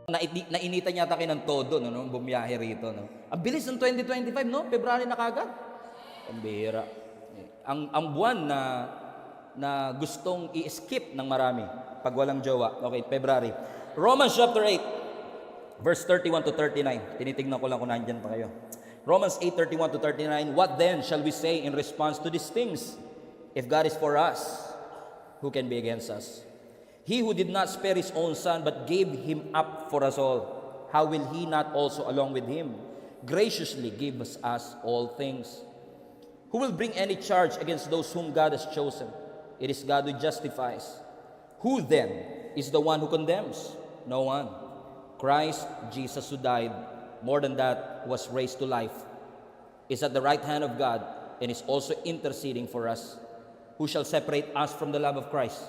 Nainitan yata kayo ng todo, no, nung bumiyahe rito, no? Ang bilis ng 2025, no? February na kagad. Ang bihira. Ang buwan na gustong i-skip ng marami pag walang jowa. Okay, February. Romans chapter 8, verse 31 to 39. Tinitignan ko lang kung nandyan pa kayo. Romans 8, 31 to 39. What then shall we say in response to these things? If God is for us, who can be against us? He who did not spare his own son, but gave him up for us all, how will he not also along with him graciously give us all things? Who will bring any charge against those whom God has chosen? It is God who justifies. Who then is the one who condemns? No one. Christ Jesus, who died, more than that, was raised to life, is at the right hand of God, and is also interceding for us. Who shall separate us from the love of Christ?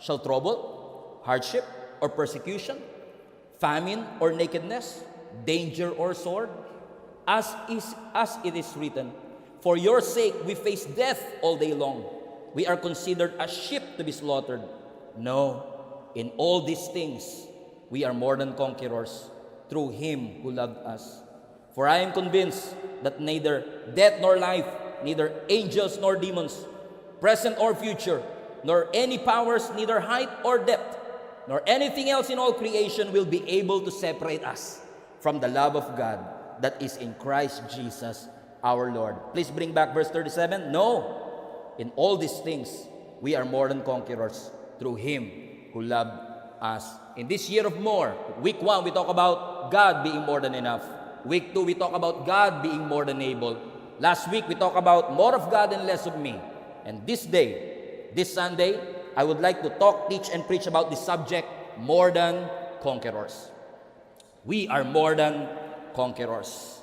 Shall trouble, hardship, or persecution, famine or nakedness, danger or sword? As it is written, for your sake we face death all day long. We are considered a sheep to be slaughtered. No, in all these things we are more than conquerors through him who loved us. For I am convinced that neither death nor life, neither angels nor demons, present or future, nor any powers, neither height or depth, nor anything else in all creation will be able to separate us from the love of God that is in Christ Jesus our Lord. Please bring back verse 37. No, in all these things we are more than conquerors through him who loved us. In this year of more, week 1 we talk about God being more than enough. Week 2 we talk about God being more than able. Last week we talk about more of God and less of me. And this Sunday, I would like to talk, teach, and preach about the subject, more than conquerors. We are more than conquerors.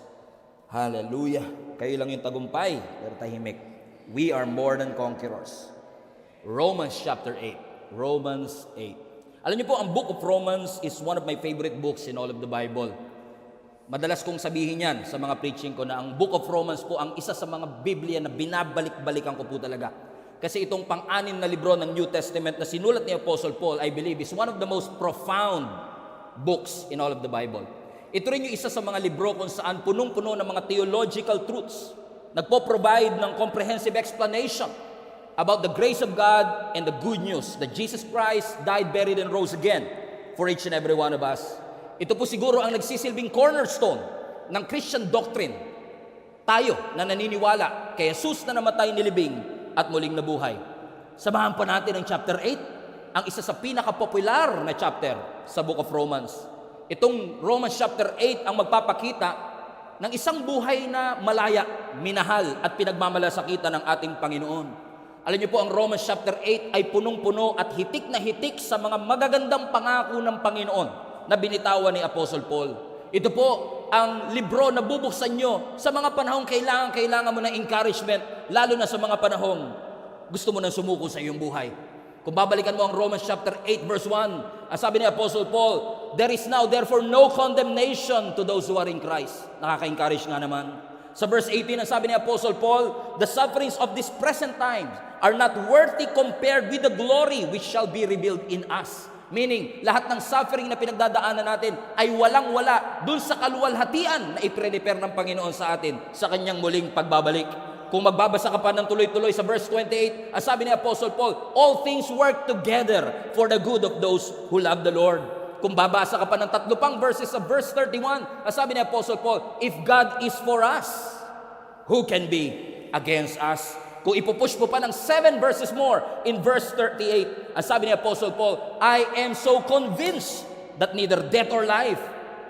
Hallelujah. Kayo lang yung tagumpay, pero tahimik. We are more than conquerors. Romans chapter 8. Romans 8. Alam niyo po, ang book of Romans is one of my favorite books in all of the Bible. Madalas kong sabihin yan sa mga preaching ko na ang book of Romans po ang isa sa mga Biblia na binabalik-balikan ko po talaga. Kasi itong pang-anim na libro ng New Testament na sinulat ni Apostle Paul, I believe, is one of the most profound books in all of the Bible. Ito rin yung isa sa mga libro kung saan punong-puno ng mga theological truths. Nagpo-provide ng comprehensive explanation about the grace of God and the good news that Jesus Christ died, buried, and rose again for each and every one of us. Ito po siguro ang nagsisilbing cornerstone ng Christian doctrine. Tayo na naniniwala kay Jesus na namatay, nilibing, at muling nabuhay. Samahan pa natin ang chapter 8, ang isa sa pinaka-popular na chapter sa book of Romans. Itong Romans chapter 8 ang magpapakita ng isang buhay na malaya, minahal at pinagmamalasakitan ng ating Panginoon. Alam niyo po, ang Romans chapter 8 ay punong-puno at hitik na hitik sa mga magagandang pangako ng Panginoon na binitawan ni Apostle Paul. Ito po ang libro na bubuksan nyo sa mga panahong kailangan mo ng encouragement, lalo na sa mga panahong gusto mo nang sumuko sa iyong buhay. Kung babalikan mo ang Romans chapter 8 verse 1, ang sabi ni Apostle Paul, there is now therefore no condemnation to those who are in Christ. Nakaka-encourage nga naman. Sa verse 18, ang sabi ni Apostle Paul, the sufferings of this present time are not worthy compared with the glory which shall be revealed in us. Meaning, lahat ng suffering na pinagdadaanan natin ay walang-wala dun sa kaluwalhatian na i-prepare ng Panginoon sa atin sa kanyang muling pagbabalik. Kung magbabasa ka pa ng tuloy-tuloy sa verse 28, ang sabi ni Apostle Paul, all things work together for the good of those who love the Lord. Kung babasa ka pa ng 3 pang verses sa verse 31, ang sabi ni Apostle Paul, if God is for us, who can be against us? Kung ipupush mo pa ng 7 verses more in verse 38, ang sabi ni Apostle Paul, I am so convinced that neither death or life,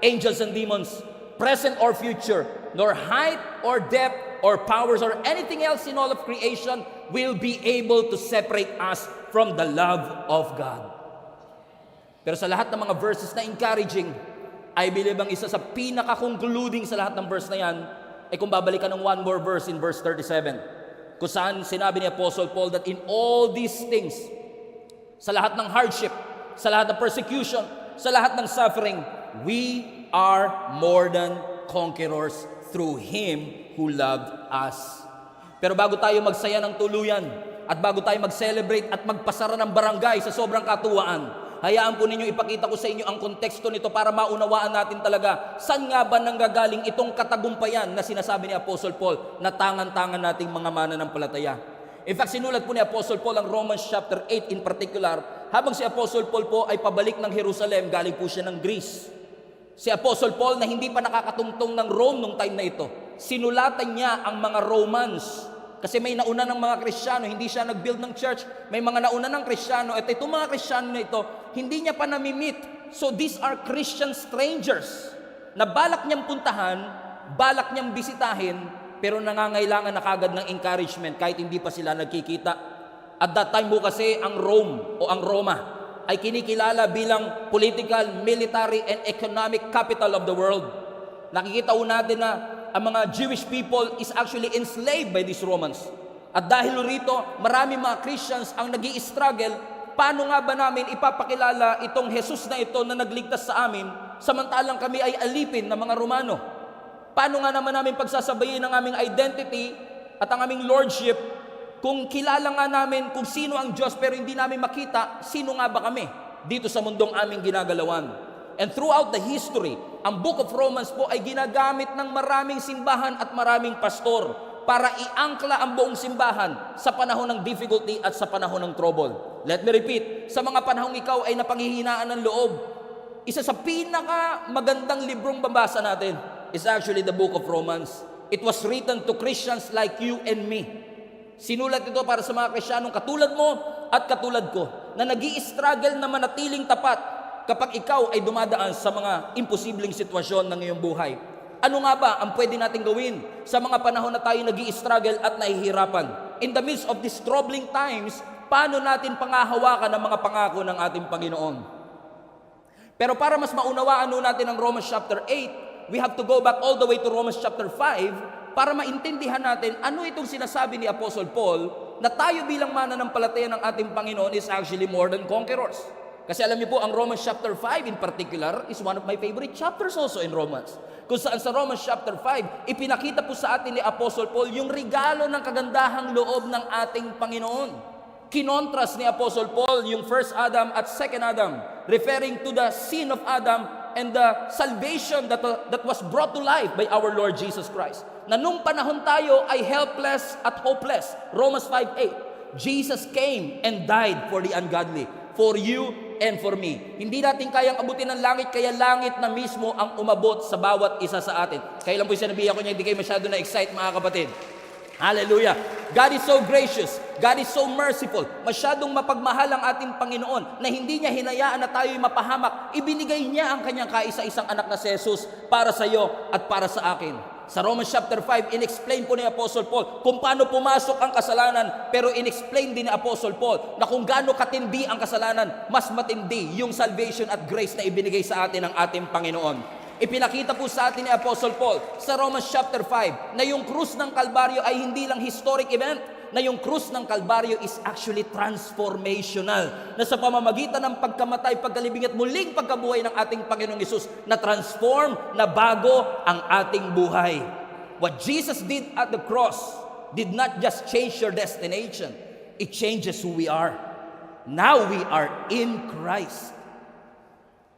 angels and demons, present or future, nor height or depth or powers or anything else in all of creation will be able to separate us from the love of God. Pero sa lahat ng mga verses na encouraging, I believe ang isa sa pinaka-concluding sa lahat ng verse na yan, ay kung babalikan ng one more verse in verse 37, kung saan sinabi ni Apostle Paul that in all these things, sa lahat ng hardship, sa lahat ng persecution, sa lahat ng suffering, we are more than conquerors through Him who loved us. Pero bago tayo magsaya ng tuluyan, at bago tayo mag-celebrate at magpasara ng barangay sa sobrang katuwaan, Hayaan po ninyo ipakita ko sa inyo ang konteksto nito para maunawaan natin talaga saan nga ba nanggagaling itong katagumpayan na sinasabi ni Apostle Paul na tangan-tangan nating mga mananampalataya. In fact, sinulat po ni Apostle Paul ang Romans chapter 8 in particular, habang si Apostle Paul po ay pabalik ng Jerusalem, galing po siya ng Greece. Si Apostle Paul na hindi pa nakakatungtong ng Rome nung time na ito, sinulatan niya ang mga Romans. Kasi may nauna ng mga Kristiyano, hindi siya nag-build ng church. May mga nauna ng Kristiyano, at itong mga Kristiyano na ito, hindi niya pa namimit. So these are Christian strangers na balak niyang puntahan, balak niyang bisitahin, pero nangangailangan na kagad ng encouragement kahit hindi pa sila nagkikita. At that time po kasi ang Rome o ang Roma ay kinikilala bilang political, military, and economic capital of the world. Nakikita po natin na ang mga Jewish people is actually enslaved by these Romans. At dahil rito, marami mga Christians ang nag-i-struggle, paano nga ba namin ipapakilala itong Jesus na ito na nagligtas sa amin, samantalang kami ay alipin ng mga Romano? Paano nga naman namin pagsasabayin ang aming identity at ang aming lordship kung kilala nga namin kung sino ang Diyos pero hindi namin makita sino nga ba kami dito sa mundong aming ginagalawan? And throughout the history, ang Book of Romans po ay ginagamit ng maraming simbahan at maraming pastor para iangkla ang buong simbahan sa panahon ng difficulty at sa panahon ng trouble. Let me repeat, sa mga panahong ikaw ay napanghihinaan ng loob, isa sa pinaka magandang librong babasa natin is actually the Book of Romans. It was written to Christians like you and me. Sinulat ito para sa mga Kristiyanong katulad mo at katulad ko na nag-i-struggle na manatiling tapat kapag ikaw ay dumadaan sa mga imposibleng sitwasyon ng iyong buhay. Ano nga ba ang pwede natin gawin sa mga panahon na tayo nag-i-struggle at nahihirapan? In the midst of these troubling times, paano natin pangahawakan ang mga pangako ng ating Panginoon? Pero para mas maunawaan natin ang Romans chapter 8, we have to go back all the way to Romans chapter 5 para maintindihan natin ano itong sinasabi ni Apostle Paul na tayo bilang mananampalataya ng ating Panginoon is actually more than conquerors. Kasi alam niyo po, ang Romans chapter 5 in particular is one of my favorite chapters also in Romans. Kung saan sa Romans chapter 5, ipinakita po sa atin ni Apostle Paul yung regalo ng kagandahang loob ng ating Panginoon. Kinontras ni Apostle Paul yung first Adam at second Adam, referring to the sin of Adam and the salvation that was brought to life by our Lord Jesus Christ. Na nung panahon tayo ay helpless at hopeless. Romans 5:8, Jesus came and died for the ungodly, for you and for me. Hindi natin kayang abutin ng langit, kaya langit na mismo ang umabot sa bawat isa sa atin. Kaya lang po sinabihan ko niya, hindi kayo masyado na-excite mga kapatid. Hallelujah. God is so gracious. God is so merciful. Masyadong mapagmahal ang ating Panginoon na hindi niya hinayaan na tayo'y mapahamak. Ibinigay niya ang kanyang kaisa-isang anak na si Jesus para sa iyo at para sa akin. Sa Romans chapter 5, in-explain po ni Apostle Paul kung paano pumasok ang kasalanan, pero in-explain din ni Apostle Paul na kung gaano katindi ang kasalanan, mas matindi yung salvation at grace na ibinigay sa atin ng ating Panginoon. Ipinakita po sa atin ni Apostle Paul sa Romans chapter 5 na yung krus ng Kalbaryo ay hindi lang historic event, na yung krus ng Kalbaryo is actually transformational, na sa pamamagitan ng pagkamatay, pagkalibing at muling pagkabuhay ng ating Panginoong Hesus, na transform, na bago ang ating buhay. What Jesus did at the cross did not just change your destination, it changes who we are. Now we are in Christ.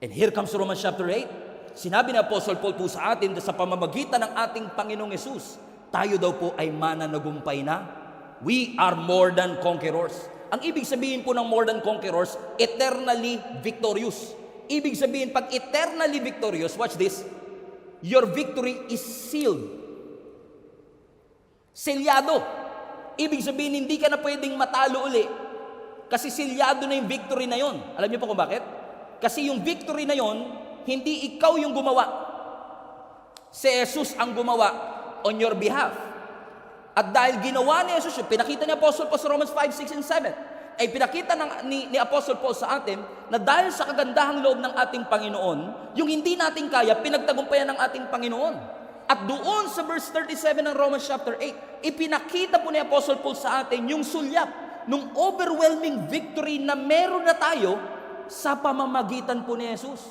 And here comes Romans chapter 8. Sinabi ni Apostle Paul po sa atin na sa pamamagitan ng ating Panginoong Hesus, tayo daw po ay mananagumpay na. We are more than conquerors. Ang ibig sabihin po ng more than conquerors, eternally victorious. Ibig sabihin, pag eternally victorious, watch this, your victory is sealed. Selyado. Ibig sabihin, hindi ka na pwedeng matalo uli. Kasi selyado na yung victory na yon. Alam niyo po kung bakit? Kasi yung victory na yon, hindi ikaw yung gumawa. Si Jesus ang gumawa on your behalf. At dahil ginawa ni Jesus, pinakita ni Apostle Paul sa Romans 5, 6, and 7, ay pinakita ni Apostle Paul sa atin na dahil sa kagandahang loob ng ating Panginoon, yung hindi natin kaya, pinagtagumpayan ng ating Panginoon. At doon sa verse 37 ng Romans chapter 8, ipinakita po ni Apostle Paul sa atin yung sulyap ng overwhelming victory na meron na tayo sa pamamagitan po ni Jesus.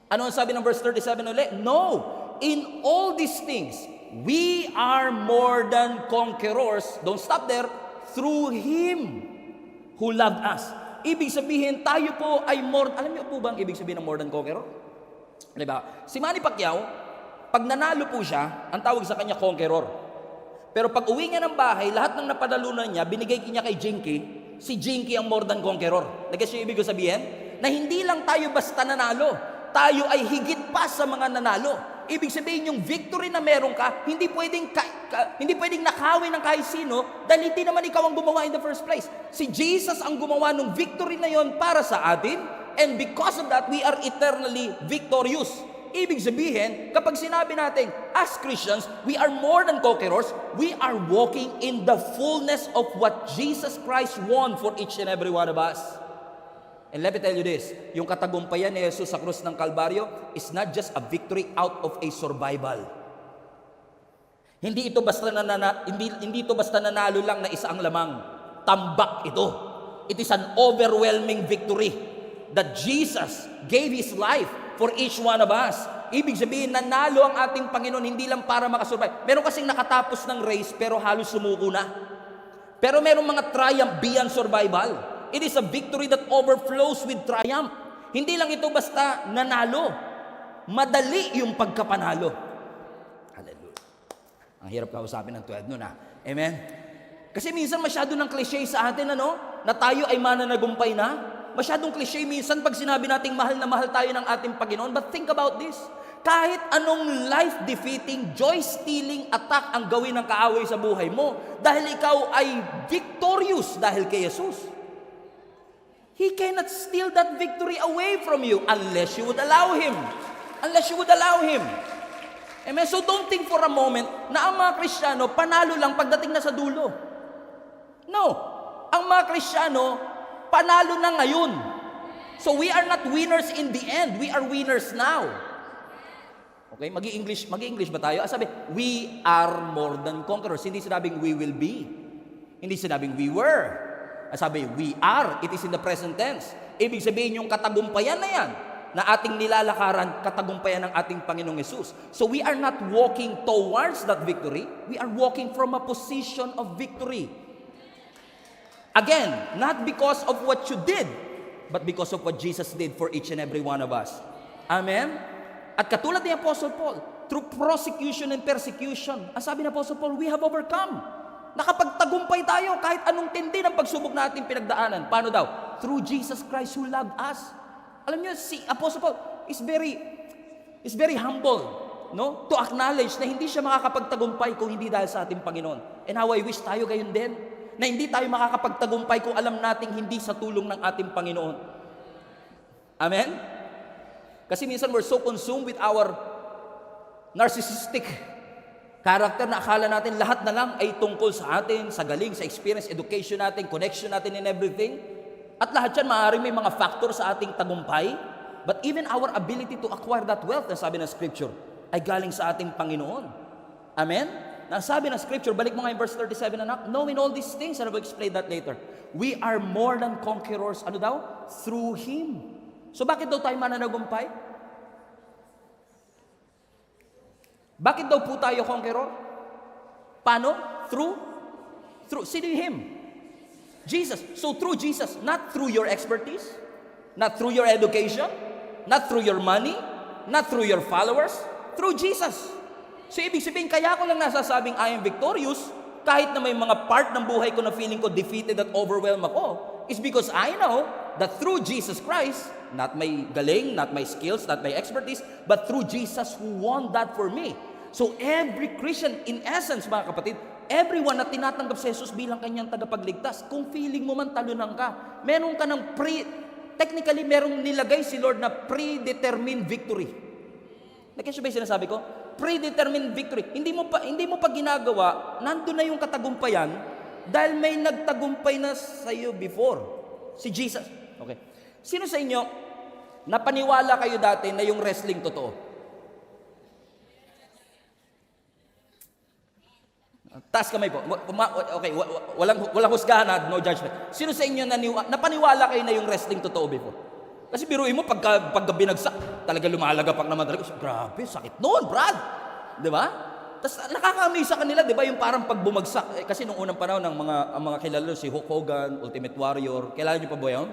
Ano ang sabi ng verse 37 ulit? No, in all these things, we are more than conquerors, don't stop there, through Him who loved us. Ibig sabihin, tayo po ay more, alam niyo po ba ang ibig sabihin ng more than conqueror? Diba? Si Manny Pacquiao, pag nanalo po siya, ang tawag sa kanya conqueror. Pero pag uwi niya ng bahay, lahat ng napadalunan niya, binigay niya kay Jinky, si Jinky ang more than conqueror. Nagkas yung ibig ko sabihin? Na hindi lang tayo basta nanalo, tayo ay higit pa sa mga nanalo. Ibig sabihin yung victory na meron ka, hindi pwedeng nakawin ng kahit sino dahil hindi naman ikaw ang gumawa in the first place. Si Jesus ang gumawa ng victory na yon para sa atin, and because of that, we are eternally victorious. Ibig sabihin, kapag sinabi natin, as Christians, we are more than conquerors, we are walking in the fullness of what Jesus Christ won for each and every one of us. And let me tell you this, yung katagumpayan ni Jesus sa krus ng Kalbaryo is not just a victory out of a survival. Hindi ito basta nanalo lang na isa ang lamang. Tambak ito. It is an overwhelming victory that Jesus gave His life for each one of us. Ibig sabihin, nanalo ang ating Panginoon hindi lang para makasurvive. Meron kasing nakatapos ng race pero halos sumuko na. Pero merong mga triumph beyond survival. It is a victory that overflows with triumph. Hindi lang ito basta nanalo. Madali yung pagkapanalo. Hallelujah. Ang hirap kausapin ng 12 nun, ha? Amen? Kasi minsan masyado ng cliche sa atin, na tayo ay mananagumpay na. Masyadong cliche minsan pag sinabi nating mahal na mahal tayo ng ating Panginoon. But think about this. Kahit anong life-defeating, joy-stealing attack ang gawin ng kaaway sa buhay mo, dahil ikaw ay victorious dahil kay Jesus, He cannot steal that victory away from you unless you would allow Him. Unless you would allow Him. Amen? So don't think for a moment na ang mga Kristiyano panalo lang pagdating na sa dulo. No. Ang mga Kristiyano panalo na ngayon. So we are not winners in the end. We are winners now. Okay? Mag-i-English ba tayo? Sabi, we are more than conquerors. Hindi sinabing we will be. Hindi sinabing we were. Sabi, we are. It is in the present tense. Ibig sabihin yung katagumpayan na yan na ating nilalakaran, katagumpayan ng ating Panginoong Yesus. So we are not walking towards that victory. We are walking from a position of victory. Again, not because of what you did, but because of what Jesus did for each and every one of us. Amen? At katulad ni Apostle Paul, through prosecution and persecution, ang sabi ni Apostle Paul, we have overcome. Nakapagtagumpay tayo kahit anong tindi ng pagsubok na ating pinagdaanan. Paano daw? Through Jesus Christ who loved us. Alam niyo, si Apostle Paul is very humble, to acknowledge na hindi siya makakapagtagumpay kung hindi dahil sa ating Panginoon. And how I wish tayo gayon din, na hindi tayo makakapagtagumpay kung alam nating hindi sa tulong ng ating Panginoon. Amen? Kasi minsan we're so consumed with our narcissistic character na akala natin lahat na lang ay tungkol sa atin, sa galing, sa experience, education natin, connection natin in everything. At lahat yan maaaring may mga factor sa ating tagumpay. But even our ability to acquire that wealth, na sabi ng Scripture, ay galing sa ating Panginoon. Amen? Nasabi ng Scripture, balik mo nga yung verse 37, anak, knowing all these things, and I will explain that later. We are more than conquerors, through Him. So bakit daw tayo mananagumpay? Bakit daw po tayo conqueror? Paano? Through seeing Him. Jesus. So through Jesus, not through your expertise, not through your education, not through your money, not through your followers, through Jesus. So ibig sabihin, kaya ko lang nasasabing I am victorious, kahit na may mga part ng buhay ko na feeling ko defeated at overwhelmed ako, is because I know that through Jesus Christ, not my galing, not my skills, not my expertise, but through Jesus who won that for me. So every Christian, in essence mga kapatid, everyone na tinatanggap si Jesus bilang kanyang tagapagligtas, kung feeling mo man talunan ka, meron ka ng technically merong nilagay si Lord na predetermined victory. Nakikita ba yung sinasabi ko? Predetermined victory. Hindi mo pa ginagawa, nandun na yung katagumpayan dahil may nagtagumpay na sa iyo before. Si Jesus. Okay. Sino sa inyo napaniwala kayo dati na yung wrestling totoo? Taas kamay po. Okay, walang husgahan, no judgment. Sino sa inyo napaniwala kayo na yung wrestling totoo before? Kasi biruin mo, pagka binagsak, talaga lumalagapak naman talaga. Grabe, sakit noon, Brad. Di ba? Tapos nakaka-amaze sa kanila, di ba, yung parang pag bumagsak. Kasi nung unang panahon, ang mga kilala, si Hulk Hogan, Ultimate Warrior, kilala niyo pa ba yun?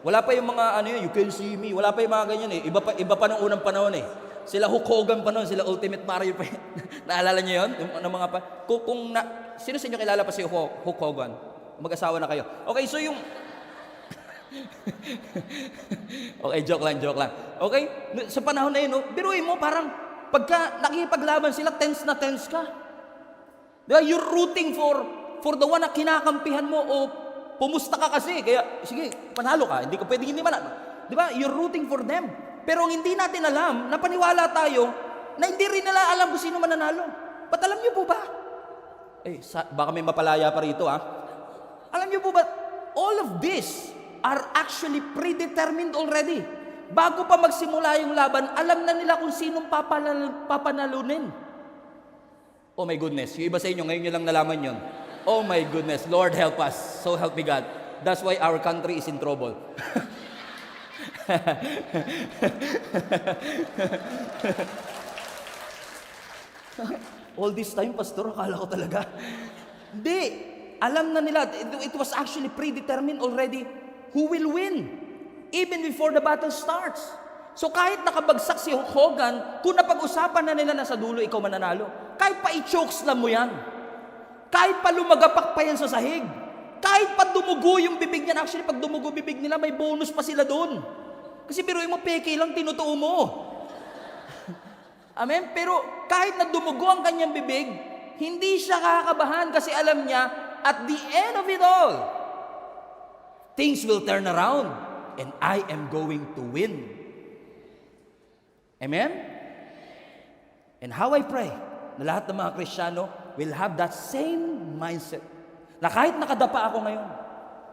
Wala pa yung mga ano yun, you can see me. Wala pa yung mga ganyan eh. Iba pa nung unang panahon eh. Sila Hulk Hogan pa noon, sila Ultimate Mario pa yun. Naalala niyo yun? Yung ano, mga pa. Sino sa inyo kilala pa si Hulk Hogan? Mag-asawa na kayo. Okay, so yung... Okay, joke lang. Okay? Sa panahon na yun, no, biruin mo, parang pagka nakikipaglaban sila, tense na tense ka. Diba? You're rooting for the one na kinakampihan mo o pumusta ka kasi. Kaya, sige, panalo ka. Hindi ka pwedeng hindi manalo. Diba? You're rooting for them. Pero ang hindi natin alam, napaniwala tayo na hindi rin nila alam kung sino mananalo. Ba't alam niyo po ba? Baka may mapalaya pa rito, ha? Alam niyo po ba, all of this are actually predetermined already. Bago pa magsimula yung laban, alam na nila kung sinong papanalunin. Oh my goodness, yung iba sa inyo, ngayon nyo lang nalaman yun. Oh my goodness, Lord help us. So help me God. That's why our country is in trouble. All this time, Pastor, akala ko talaga. Hindi. Alam na nila, it was actually predetermined already who will win. Even before the battle starts. So kahit nakabagsak si Hogan, kung napag-usapan na nila na sa dulo, ikaw mananalo. Kahit pa i-chokeslam mo yan. Kahit pa lumagapak pa yan sa sahig. Kahit pa dumugo yung bibig niyan. Actually, pag dumugo bibig nila, may bonus pa sila doon. Kasi biruin mo, peke lang, tinutuo mo. Amen? Pero kahit na dumugo ang kanyang bibig, hindi siya kakabahan kasi alam niya, at the end of it all, things will turn around and I am going to win. Amen? And how I pray na lahat ng mga Kristiyano will have that same mindset. Na kahit nakadapa ako ngayon,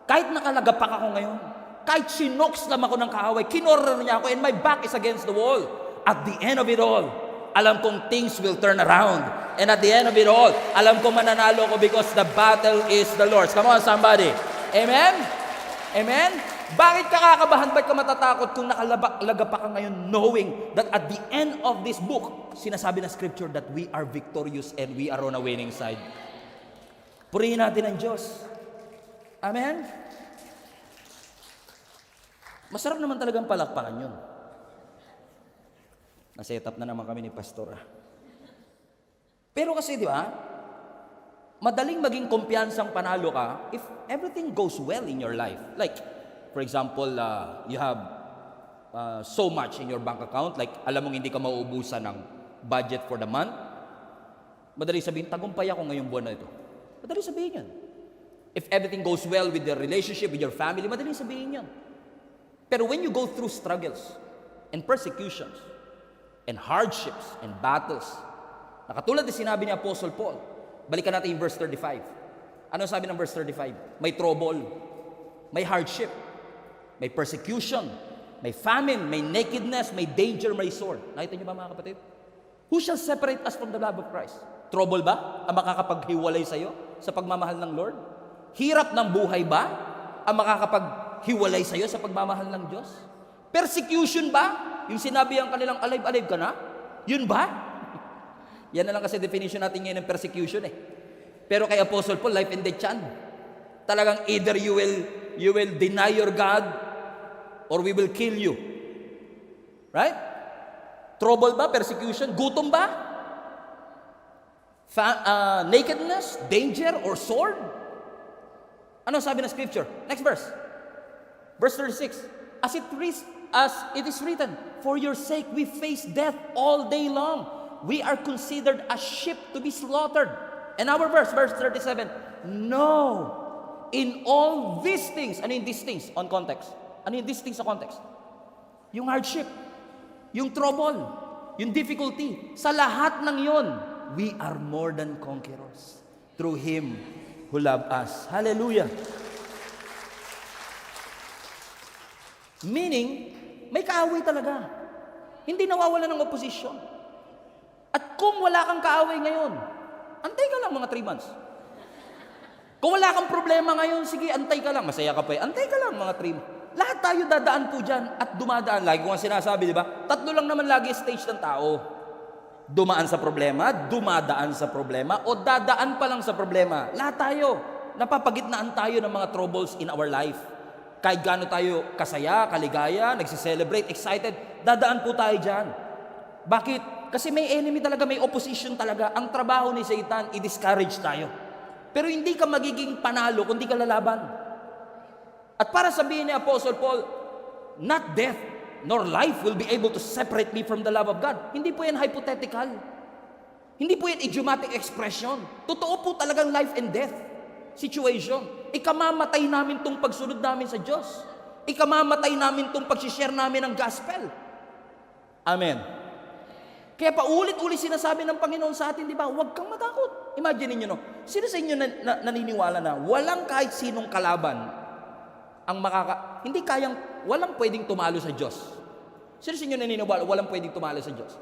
kahit nakalagapak ako ngayon, kahit sinoks lang ako ng kaaway, kinorder niya ako and my back is against the wall. At the end of it all, alam kong things will turn around. And at the end of it all, alam kong mananalo ko because the battle is the Lord's. Come on, somebody. Amen? Amen? Bakit ka kakabahan? Bakit ka matatakot kung nakalaga pa ka ngayon knowing that at the end of this book, sinasabi ng scripture that we are victorious and we are on a winning side. Purihin natin ang Diyos. Amen? Masarap naman talagang palakpakan yun. Na-set up na naman kami ni Pastor. Pero kasi, di ba, madaling maging kumpiyansang panalo ka if everything goes well in your life. Like, for example, you have so much in your bank account, like alam mong hindi ka mauubusan ng budget for the month. Madali sabihin, tagumpay ako ngayong buwan na ito. Madali sabihin yan. If everything goes well with your relationship, with your family, madali sabihin yan. Pero when you go through struggles and persecutions and hardships and battles, nakatulad na sinabi ni Apostle Paul, balikan natin yung verse 35. Ano sabi ng verse 35? May trouble, may hardship, may persecution, may famine, may nakedness, may danger, may sword. Nakita niyo ba mga kapatid? Who shall separate us from the love of Christ? Trouble ba ang makakapaghiwalay sa iyo sa pagmamahal ng Lord? Hirap ng buhay ba ang makakapaghiwalay sa iyo sa pagmamahal ng Diyos? Persecution ba? Yung sinabi ang kanilang alive-alive ka na? Yun ba? Yan na lang kasi definition natin ngayon ng persecution eh. Pero kay Apostle Paul, life and death yan. Talagang either you will deny your God or we will kill you. Right? Trouble ba? Persecution? Gutom ba? Nakedness? Danger? Or sword? Ano sabi ng scripture? Next verse. Verse 36. As it is written, for your sake we face death all day long. We are considered a sheep to be slaughtered. And our verse 37. No. In all these things, ano yung these things on context? Ano yung these things sa context? Yung hardship, yung trouble, yung difficulty, sa lahat ng yon, we are more than conquerors through Him who loved us. Hallelujah! Meaning, may kaaway talaga. Hindi nawawala ng opposition. At kung wala kang kaaway ngayon, antay ka lang mga 3 months. Kung wala kang problema ngayon, sige, antay ka lang. Masaya ka pa eh. Antay ka lang mga 3 months. Lahat tayo dadaan po dyan at dumadaan. Lagi ko nga sinasabi, di ba? 3 lang naman lagi stage ng tao. Dumaan sa problema, dumadaan sa problema, o dadaan pa lang sa problema. Lahat tayo. Napapagitnaan tayo ng mga troubles in our life. kahit gaano tayo kasaya, kaligaya, nagsiselebrate, excited, dadaan po tayo dyan. Bakit? Kasi may enemy talaga, may opposition talaga. Ang trabaho ni Satan, i-discourage tayo. Pero hindi ka magiging panalo kung di ka lalaban. At para sabihin ni Apostle Paul, not death nor life will be able to separate me from the love of God. Hindi po yan hypothetical. Hindi po yan idiomatic expression. Totoo po talagang life and death situation. Ikamamatay namin tong pagsunod namin sa Diyos. Ikamamatay namin tong pag-share namin ng gospel. Amen. Kaya paulit-ulit sinasabi ng Panginoon sa atin, di ba? Huwag kang matakot. Imagine niyo, no? Sino sa inyo naniniwala na walang kahit sinong kalaban ang hindi walang pwedeng tumalo sa Diyos? Sino sa inyo naniniwala walang pwedeng tumalo sa Diyos?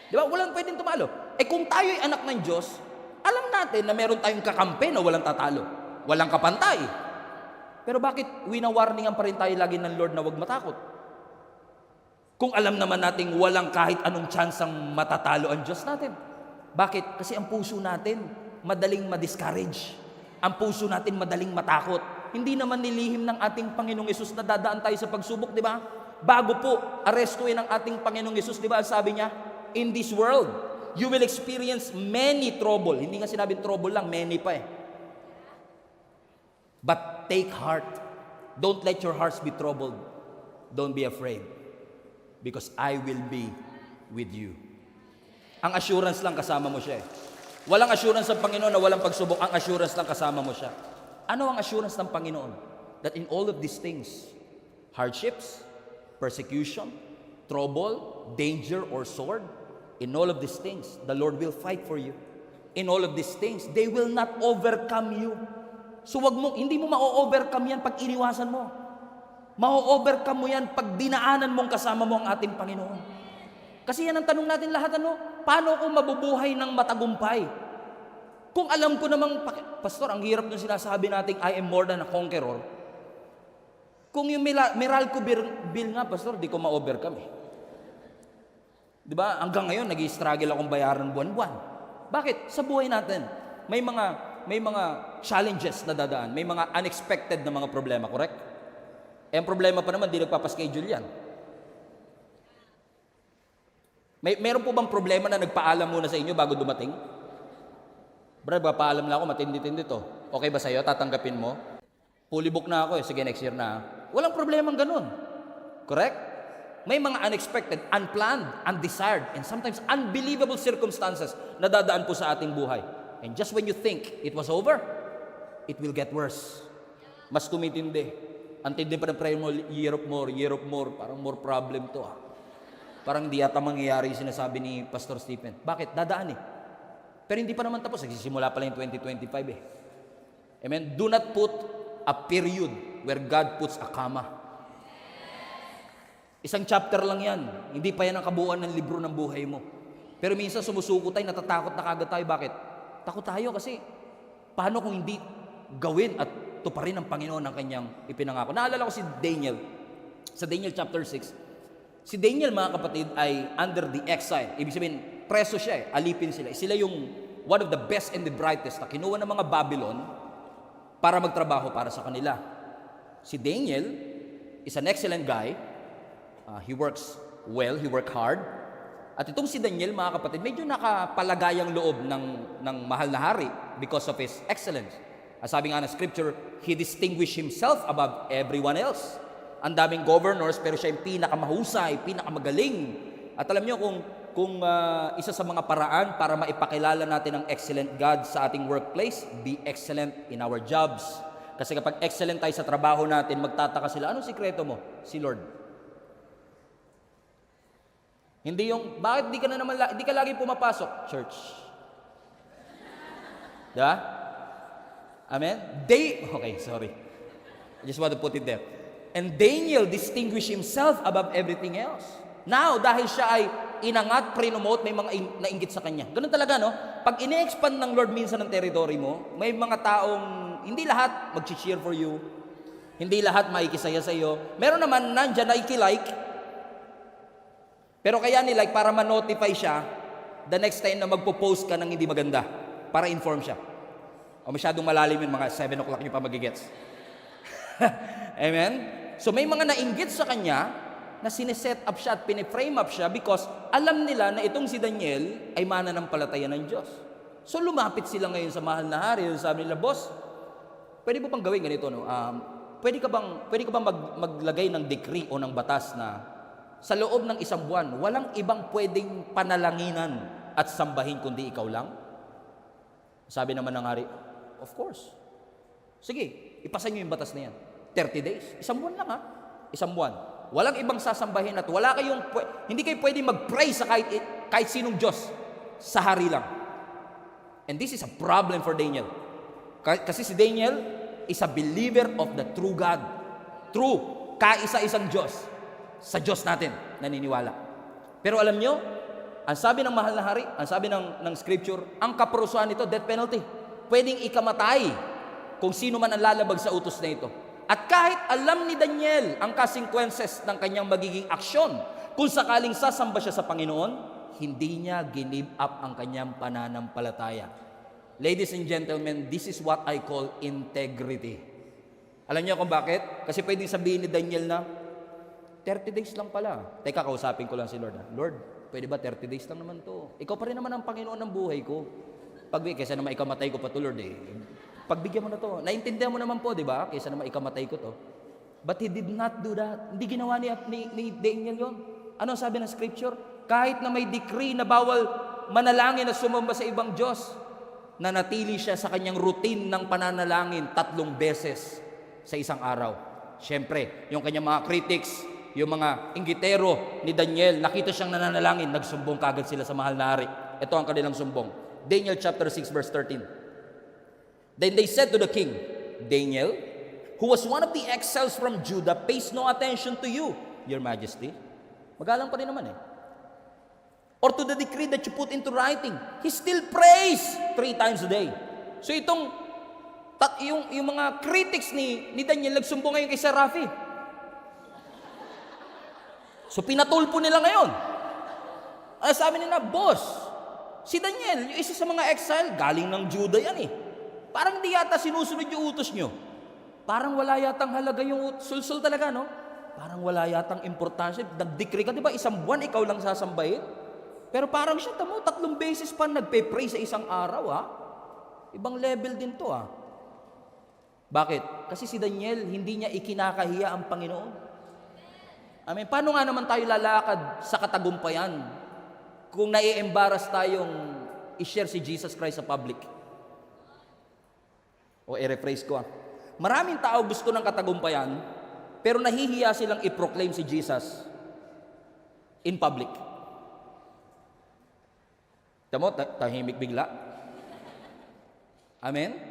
Di ba? Walang pwedeng tumalo. Kung tayo'y anak ng Diyos, alam natin na meron tayong kakampi na walang tatalo. Walang kapantay. Pero bakit winawarningan pa rin tayo lagi ng Lord na huwag matakot? Kung alam naman nating walang kahit anong tsansang matatalo ang Diyos natin. Bakit? Kasi ang puso natin madaling ma-discourage. Ang puso natin madaling matakot. Hindi naman nilihim ng ating Panginoong Yesus na dadaan tayo sa pagsubok, di ba? Bago po arestuin ng ating Panginoong Yesus, di ba? Sabi niya, in this world, you will experience many trouble. Hindi nga sinabing trouble lang, many pa eh. But take heart. Don't let your hearts be troubled. Don't be afraid. Because I will be with you. Ang assurance lang kasama mo siya eh. Walang assurance ng Panginoon na walang pagsubok. Ang assurance lang kasama mo siya. Ano ang assurance ng Panginoon? That in all of these things, hardships, persecution, trouble, danger, or sword, in all of these things, the Lord will fight for you. In all of these things, they will not overcome you. So hindi mo ma-overcome yan pag iniwasan mo. Ma-overcome mo yan pag dinaanan mong kasama mo ang ating Panginoon. Kasi yan ang tanong natin lahat, paano ako mabubuhay ng matagumpay? Kung alam ko namang, Pastor, ang hirap nung sinasabi natin, I am more than a conqueror. Kung yung Meralco bill nga, Pastor, di ko ma-overcome eh. Di ba? Hanggang ngayon, nag-i-struggle akong bayaran buwan-buwan. Bakit? Sa buhay natin, may mga challenges na dadaan, may mga unexpected na mga problema, correct? Ang problema pa naman, di nagpapaschedule yan. Meron po bang problema na nagpaalam muna sa inyo bago dumating? Brad, papaalam na ako, matindi-tindi to. Okay ba sa'yo? Tatanggapin mo? Fully book na ako eh. Sige, next year na. Walang problemang ganun. Correct? May mga unexpected, unplanned, undesired, and sometimes unbelievable circumstances na dadaan po sa ating buhay. And just when you think it was over, it will get worse. Mas tumitindi. Ang tindi pa ng prayer mo, year of more. Parang more problem to ah. Parang di yata mangyayari yung sinasabi ni Pastor Stephen. Bakit? Dadaan eh. Pero hindi pa naman tapos. Nagsisimula pa lang yung 2025 eh. Amen? Do not put a period where God puts a comma. Isang chapter lang yan. Hindi pa yan ang kabuuan ng libro ng buhay mo. Pero minsan sumusuko tayo, natatakot na kagad tayo. Bakit? Takot tayo kasi paano kung hindi gawin at tuparin ng Panginoon ang kanyang ipinangako. Naalala ko si Daniel. Sa Daniel chapter 6. Si Daniel, mga kapatid, ay under the exile. Ibig sabihin, preso siya eh. Alipin sila. Sila yung one of the best and the brightest na kinuha ng mga Babylon para magtrabaho para sa kanila. Si Daniel is an excellent guy. He works well, he works hard. At itong si Daniel, mga kapatid, medyo nakapalagayang loob ng mahal na hari because of his excellence. Sabi nga ng scripture, he distinguished himself above everyone else. Ang daming governors, pero siya yung pinakamahusay, pinakamagaling. At alam niyo kung isa sa mga paraan para maipakilala natin ang excellent God sa ating workplace, be excellent in our jobs. Kasi kapag excellent tayo sa trabaho natin, magtataka sila, anong sikreto mo? Si Lord. Hindi yung, bakit di ka lagi pumapasok? Church. Diba? Amen? Okay, sorry. I just want to put it there. And Daniel distinguished himself above everything else. Now, dahil siya ay inangat, pre-promote, may mga nainggit sa kanya. Ganun talaga, no? Pag ine-expand ng Lord minsan ng territory mo, may mga taong, hindi lahat mag-cheer for you. Hindi lahat makikisaya sa iyo. Meron naman nandyan na ikilike. Pero kaya nilike para ma-notify siya the next time na magpo-post ka ng hindi maganda para inform siya. O masyadong malalim yun, mga 7 o'clock nyo pa magigets. Amen? So may mga nainggit sa kanya na sineset up siya at piniframe up siya because alam nila na itong si Daniel ay mananampalataya ng Diyos. So lumapit sila ngayon sa mahal na hari. Sabi nila, boss, pwede mo bang gawin ganito? No? Pwede ka bang maglagay ng decree o ng batas na sa loob ng isang buwan, walang ibang pwedeng panalanginan at sambahin kundi ikaw lang? Sabi naman ng hari, of course. Sige, ipasa nyo yung batas na yan. 30 days. Isang buwan lang ha. Isang buwan. Walang ibang sasambahin at hindi kayo pwedeng mag-pray sa kahit sinong Diyos. Sa hari lang. And this is a problem for Daniel. Kasi si Daniel is a believer of the true God. True. Kaisa-isang Diyos. Sa Diyos natin naniniwala. Pero alam nyo, ang sabi ng mahal na hari, ang sabi ng scripture, ang kaparusahan nito, death penalty. Pwedeng ikamatay kung sino man ang lalabag sa utos na ito. At kahit alam ni Daniel ang consequences ng kanyang magiging aksyon, kung sakaling sasamba siya sa Panginoon, hindi niya give up ang kanyang pananampalataya. Ladies and gentlemen, this is what I call integrity. Alam niyo kung bakit? Kasi pwedeng sabihin ni Daniel na, 30 days lang pala. Teka, kausapin ko lang si Lord. Lord, pwede ba 30 days lang naman to? Ikaw pa rin naman ang Panginoon ng buhay ko. Kaysa naman ikamatay ko pa to, Lord eh. Pagbigyan mo na to. Naintindihan mo naman po, di ba? Kaysa naman ikamatay ko to. But he did not do that. Hindi ginawa ni Daniel yon. Ano sabi ng scripture? Kahit na may decree na bawal manalangin at sumamba sa ibang Diyos, nanatili siya sa kanyang routine ng pananalangin 3 beses sa isang araw. Siyempre, yung kanyang mga critics, yung mga inggitero ni Daniel, nakita siyang nananalangin, nagsumbong kagad sila sa mahal na hari. Ito ang kanilang sumbong. Daniel chapter 6 verse 13. Then they said to the king, Daniel, who was one of the exiles from Judah, pays no attention to you, your majesty. Magalang pa rin naman eh. Or to the decree that you put into writing. He still prays 3 times a day. So yung mga critics ni Daniel, nagsumbong ngayon kay Sir Rafi. So pinatulpo nila ngayon. Ay, sabi nila, boss, si Daniel, yung isa sa mga exile, galing ng Judah yan eh. Parang di yata sinusunod yung utos nyo. Parang wala yatang halaga yung sulsul talaga, no? Parang wala yatang importansya. Nag-decree ka, di ba? Isang buwan, ikaw lang sasambahin. Pero parang siya, 3 beses pa nagpe-pray sa isang araw, ha? Ibang level din to, ha? Bakit? Kasi si Daniel, hindi niya ikinakahiya ang Panginoon. Amen. Paano nga naman tayo lalakad sa katagumpayan kung nai-embarrass tayong i-share si Jesus Christ sa public? O i-rephrase ko, ha? Maraming tao gusto ng katagumpayan, pero nahihiya silang i-proclaim si Jesus in public. Tamo, tahimik bigla. Amen?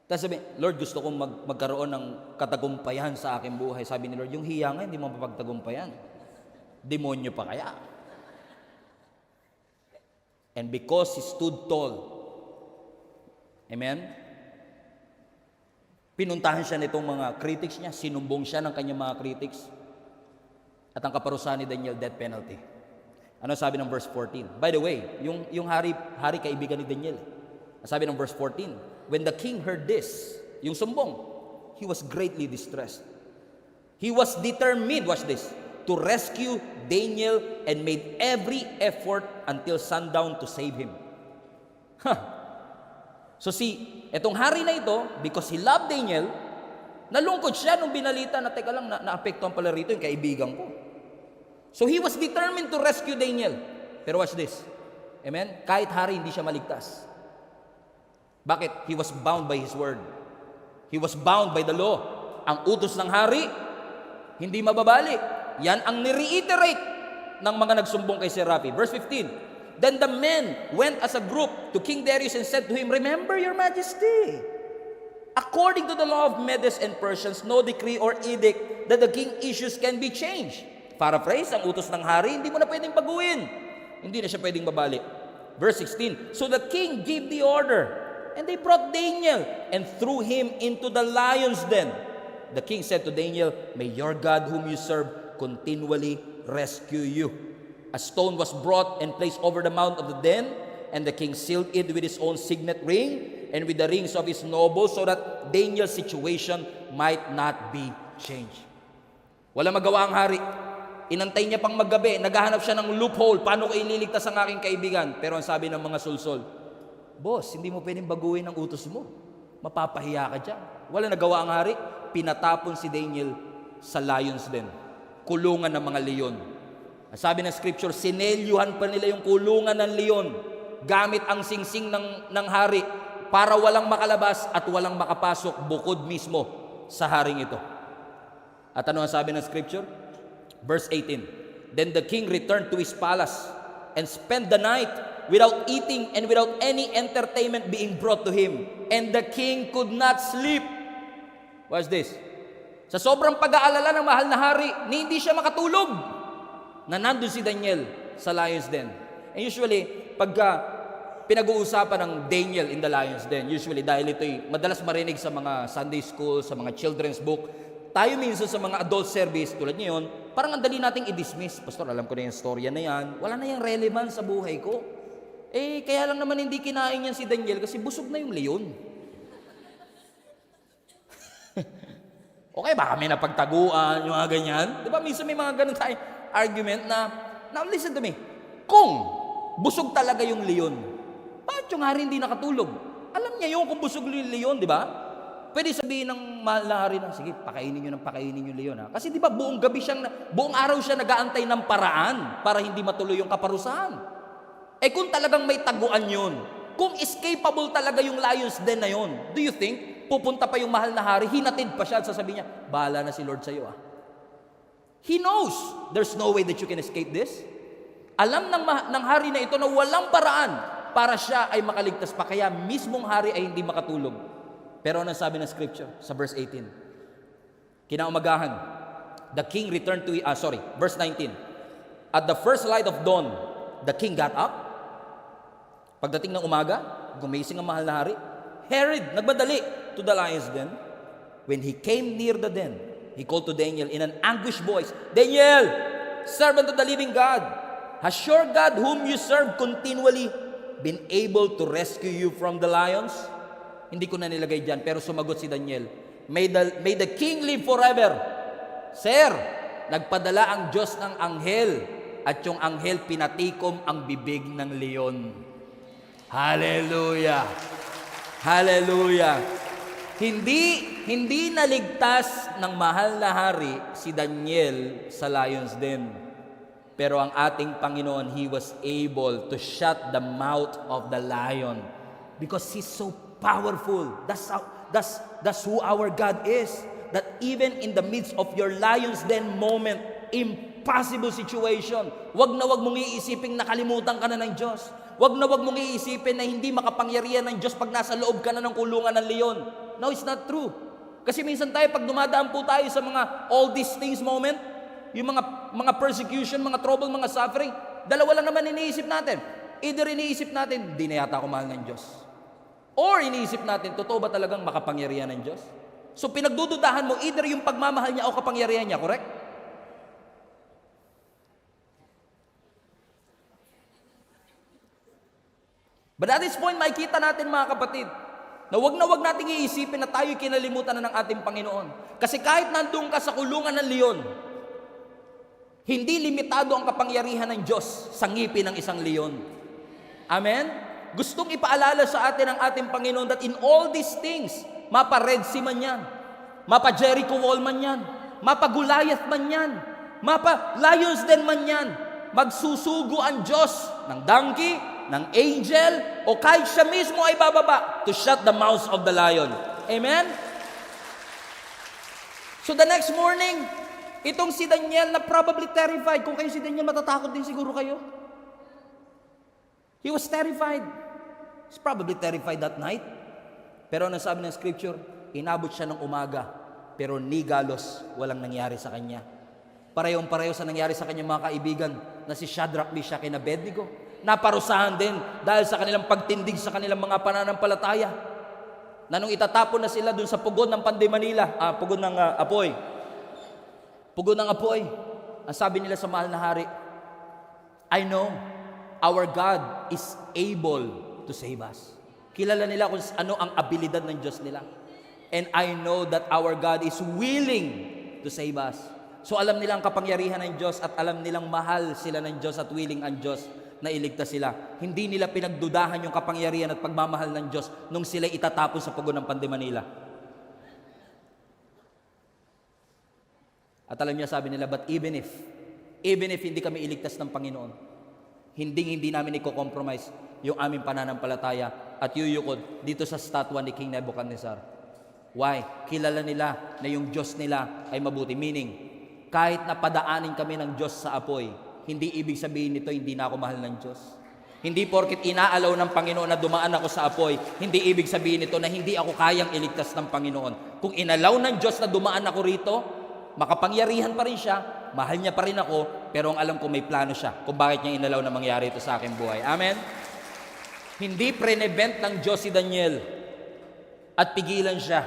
Tapos sabi, Lord, gusto kong magkaroon ng katagumpayan sa aking buhay. Sabi ni Lord, yung hiya nga, hindi mo mapagtagumpayan. Demonyo pa kaya? And because he stood tall, amen? Pinuntahan siya nitong mga critics niya, sinumbong siya ng kanyang mga critics. At ang kaparusahan ni Daniel, death penalty. Ano sabi ng verse 14? By the way, yung hari kaibigan ni Daniel. Sabi ng verse 14, when the king heard this, yung sumbong, he was greatly distressed. He was determined, watch this, to rescue Daniel and made every effort until sundown to save him. So etong hari na ito, because he loved Daniel, nalungkot siya nung binalita na, teka lang, naapektuhan pala rito yung kaibigan ko. So he was determined to rescue Daniel. Pero watch this. Amen? Kahit hari, hindi siya maligtas. Bakit? He was bound by his word. He was bound by the law. Ang utos ng hari, hindi mababalik. Yan ang ni-reiterate ng mga nagsumbong kay Sir Rafi. Verse 15. Then the men went as a group to King Darius and said to him, remember, your majesty, according to the law of Medes and Persians, no decree or edict that the king issues can be changed. Paraphrase, ang utos ng hari, hindi mo na pwedeng baguhin. Hindi na siya pwedeng babalik. Verse 16, so the king gave the order, and they brought Daniel and threw him into the lion's den. The king said to Daniel, may your God whom you serve continually rescue you. A stone was brought and placed over the mouth of the den, and the king sealed it with his own signet ring and with the rings of his nobles so that Daniel's situation might not be changed. Wala magawa ang hari. Inantay niya pang maggabi, naghahanap siya ng loophole, paano ko ililigtas ang aking kaibigan? Pero ang sabi ng mga sulsol, boss, hindi mo pwedeng baguhin ang utos mo. Mapapahiya ka dyan. Wala nagawa ang hari, pinatapon si Daniel sa lions den, kulungan ng mga leon. Ang sabi ng scripture, sinelyuhan pa nila yung kulungan ng leon gamit ang singsing ng hari para walang makalabas at walang makapasok bukod mismo sa haring ito. At ano ang sabi ng scripture? Verse 18, then the king returned to his palace and spent the night without eating and without any entertainment being brought to him. And the king could not sleep. What's this? Sa sobrang pag-aalala ng mahal na hari, hindi siya makatulog na nandun si Daniel sa lion's den. And usually, pagka pinag-uusapan ng Daniel in the lion's den, usually dahil ito'y madalas marinig sa mga Sunday school, sa mga children's book, tayo minsan sa mga adult service, tulad ngayon, parang ang dali nating i-dismiss. Pastor, alam ko na yung storya na yan. Wala na yung relevance sa buhay ko. Kaya lang naman hindi kinain yan si Daniel kasi busog na yung leon. Okay, baka may napagtaguan, yung mga ganyan. Di ba, minsan may mga ganun tayong argument na, now listen to me, kung busog talaga yung leon, bakit yung hari hindi nakatulog? Alam niya yun kung busog yung leon, di ba? Pwede sabihin ng mahal na hari na, sige, pakainin yung leon. Ha? Kasi di ba buong araw siya nag-aantay ng paraan para hindi matuloy yung kaparusahan. Kung talagang may taguan yun, kung escapable talaga yung lions den na yun, do you think, pupunta pa yung mahal na hari, hinatid pa siya at sasabihin niya, bahala na si Lord sa'yo. He knows there's no way that you can escape this. Alam ng hari na ito na walang paraan para siya ay makaligtas pa, kaya mismong hari ay hindi makatulog. Pero ano sabi ng scripture sa verse 18? Kinaumagahan, the king returned to, verse 19. At the first light of dawn, the king got up. Pagdating ng umaga, gumising ang mahal na hari. Herod, nagbadali to the lion's den. When he came near the den, he called to Daniel in an anguished voice, Daniel, servant of the living God, has your God whom you serve continually been able to rescue you from the lions? Hindi ko na nilagay dyan, pero sumagot si Daniel, May the king live forever. Sir, nagpadala ang Diyos ng anghel, at yung anghel pinatikom ang bibig ng leon. Hallelujah! Hallelujah! Hindi naligtas ng mahal na hari si Daniel sa lion's den. Pero ang ating Panginoon, He was able to shut the mouth of the lion because He's so powerful. That's who our God is. That even in the midst of your lion's den moment, impossible situation, wag mong iisipin nakalimutan ka na ng Diyos. Wag mong iisipin na hindi makapangyarihan ng Diyos pag nasa loob ka na ng kulungan ng leon. No, it's not true. Kasi minsan tayo, pag dumadaan po tayo sa mga all these things moment, yung mga persecution, mga trouble, mga suffering, dalawa lang naman iniisip natin. Either iniisip natin, di na yata ako mahal ng Diyos. Or iniisip natin, totoo ba talagang makapangyarihan ng Diyos? So pinagdududahan mo, either yung pagmamahal niya o kapangyarihan niya, correct? But at this point, makikita natin mga kapatid, na wag nating iisipin na tayo'y kinalimutan na ng ating Panginoon. Kasi kahit nandun ka sa kulungan ng leon, hindi limitado ang kapangyarihan ng Diyos sa ngipin ng isang leon. Amen? Gustong ipaalala sa atin ng ating Panginoon that in all these things, mapa Red Sea man yan, mapa Jericho Wall man yan, mapa Goliath man yan, mapa Lions Den man yan, magsusugo ang Diyos ng donkey, ng angel, o kahit siya mismo ay bababa to shut the mouths of the lion. Amen? So the next morning, itong si Daniel na probably terrified. Kung kayo si Daniel, matatakot din siguro kayo. He was terrified. He's probably terrified that night. Pero ano sabi ng scripture? Inabot siya ng umaga. Pero ni galos, walang nangyari sa kanya. Parehong-pareho sa nangyari sa kanya mga kaibigan na si Shadrach, Meshach, and Abednego. Naparusahan din dahil sa kanilang pagtindig sa kanilang mga pananampalataya. Na nung itatapon na sila dun sa pugon ng Panday Manila, pugon ng apoy. Pugon ng apoy. Ang sabi nila sa mahal na hari, I know our God is able to save us. Kilala nila kung ano ang abilidad ng Diyos nila. And I know that our God is willing to save us. So alam nila ang kapangyarihan ng Diyos at alam nilang mahal sila ng Diyos at willing ang Diyos na iligtas sila. Hindi nila pinagdudahan yung kapangyarihan at pagmamahal ng Diyos nung sila itatapon sa pugo ng Pande Manila. At alam niya, sabi nila, but even if hindi kami iligtas ng Panginoon, hindi namin i-compromise yung aming pananampalataya at yuyukod dito sa statwa ni King Nebuchadnezzar. Why? Kilala nila na yung Diyos nila ay mabuti. Meaning, kahit na padaanin kami ng Diyos sa apoy, hindi ibig sabihin nito, hindi na ako mahal ng Diyos. Hindi porket inaalaw ng Panginoon na dumaan ako sa apoy, hindi ibig sabihin nito na hindi ako kayang iligtas ng Panginoon. Kung inalaw ng Diyos na dumaan ako rito, makapangyarihan pa rin siya, mahal niya pa rin ako, pero ang alam ko may plano siya kung bakit niya inalaw na mangyari ito sa aking buhay. Amen? Hindi prenevent ng Diyos si Daniel at pigilan siya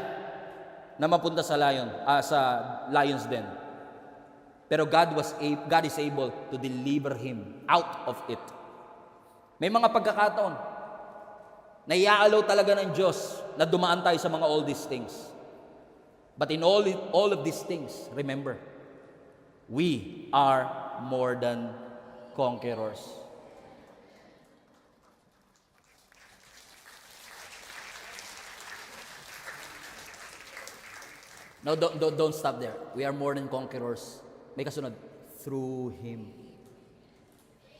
na mapunta sa lion's den. Pero God is able to deliver him out of it. May mga pagkakataon na iaalaw talaga ng Diyos na dumaan tayo sa mga all these things. But in all of these things, remember, we are more than conquerors. No, don't stop there. We are more than conquerors. May kasunod, through Him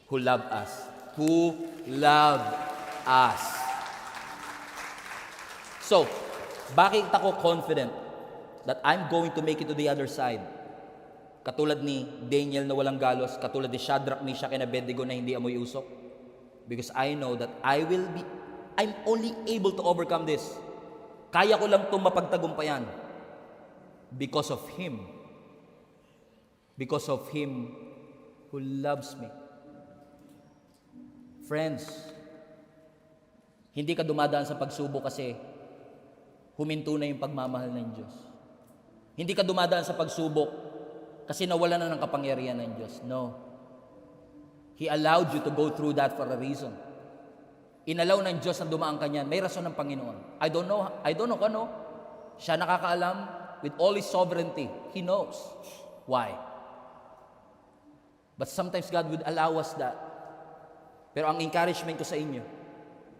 who loved us. Who loved us. So, bakit ako confident that I'm going to make it to the other side? Katulad ni Daniel na walang galos, katulad ni Shadrach, Meshach, and Abednego na hindi amoy usok. Because I know that I'm only able to overcome this. Kaya ko lang itong mapagtagumpayan. Because of Him. Because of Him who loves me. Friends, hindi ka dumadaan sa pagsubok kasi huminto na yung pagmamahal ng Diyos. Hindi ka dumadaan sa pagsubok kasi nawala na ng kapangyarihan ng Diyos. No. He allowed you to go through that for a reason. Inalaw ng Diyos na dumaan ka niyan. May rason ng Panginoon. I don't know kung ano. Siya nakakaalam with all His sovereignty. He knows. Why? But sometimes God would allow us that. Pero ang encouragement ko sa inyo,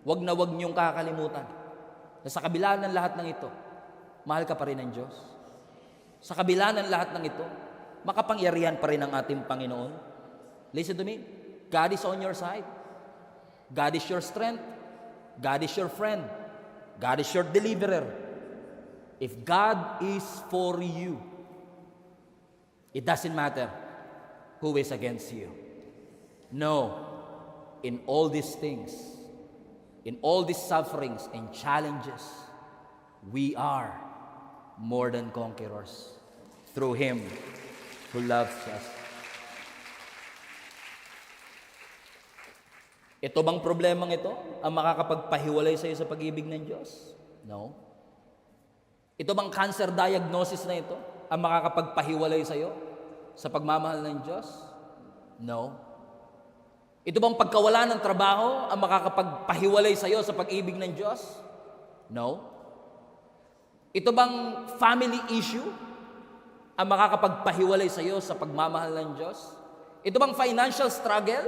wag na wag niyong kakalimutan na sa kabila ng lahat ng ito, mahal ka pa rin ng Diyos. Sa kabila ng lahat ng ito, makapangyarihan pa rin ang ating Panginoon. Listen to me. God is on your side. God is your strength. God is your friend. God is your deliverer. If God is for you, it doesn't matter who is against you. No. In all these things, in all these sufferings and challenges, we are more than conquerors through Him who loves us. Ito bang problemang ito ang makakapagpahiwalay sa iyo sa pag-ibig ng Diyos? No. Ito bang cancer diagnosis na ito ang makakapagpahiwalay sa iyo sa pagmamahal ng Diyos? No. Ito bang pagkawala ng trabaho ang makakapagpahiwalay sa iyo sa pag-ibig ng Diyos? No. Ito bang family issue ang makakapagpahiwalay sa iyo sa pagmamahal ng Diyos? Ito bang financial struggle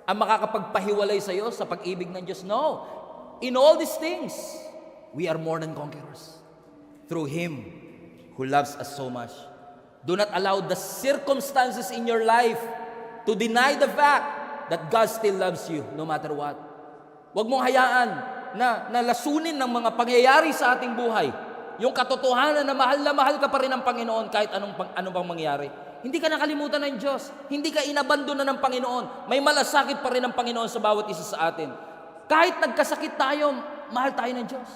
ang makakapagpahiwalay sa iyo sa pag-ibig ng Diyos? No. In all these things, we are more than conquerors through Him who loves us so much. Do not allow the circumstances in your life to deny the fact that God still loves you no matter what. Huwag mong hayaan na lasunin ng mga pangyayari sa ating buhay yung katotohanan na mahal ka pa rin ng Panginoon kahit anong bang mangyari. Hindi ka nakalimutan ng Diyos. Hindi ka inabandona ng Panginoon. May malasakit pa rin ng Panginoon sa bawat isa sa atin. Kahit nagkasakit tayo, mahal tayo ng Diyos.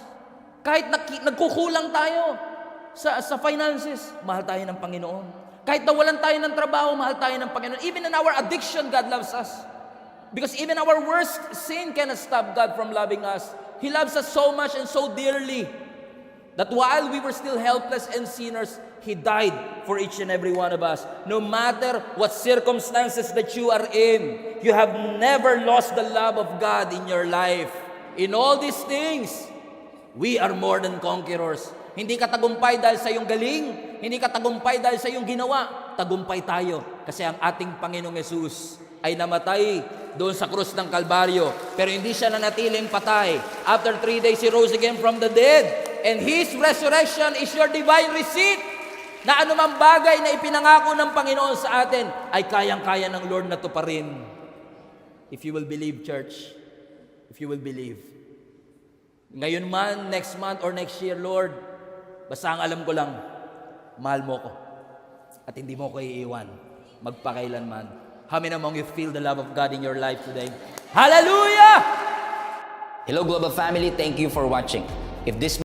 Kahit nagkukulang tayo sa finances, mahal tayo ng Panginoon. Kahit nawalan tayo ng trabaho, mahal tayo ng Panginoon. Even in our addiction, God loves us. Because even our worst sin cannot stop God from loving us. He loves us so much and so dearly that while we were still helpless and sinners, He died for each and every one of us. No matter what circumstances that you are in, you have never lost the love of God in your life. In all these things, we are more than conquerors. Hindi ka tagumpay dahil sa iyong galing, hindi ka tagumpay dahil sa iyong ginawa. Tagumpay tayo kasi ang ating Panginoong Yesus ay namatay doon sa krus ng Kalbaryo. Pero hindi siya nanatiling patay. After 3 days, He rose again from the dead. And His resurrection is your divine receipt na anumang bagay na ipinangako ng Panginoon sa atin ay kayang-kaya ng Lord na tuparin. If you will believe, church, if you will believe. Ngayon man, next month, or next year, Lord, basta ang alam ko lang, mahal mo ko. At hindi mo ko iiwan, magpakailanman. How many among you feel the love of God in your life today? Hallelujah! Hello, Global Family. Thank you for watching. If this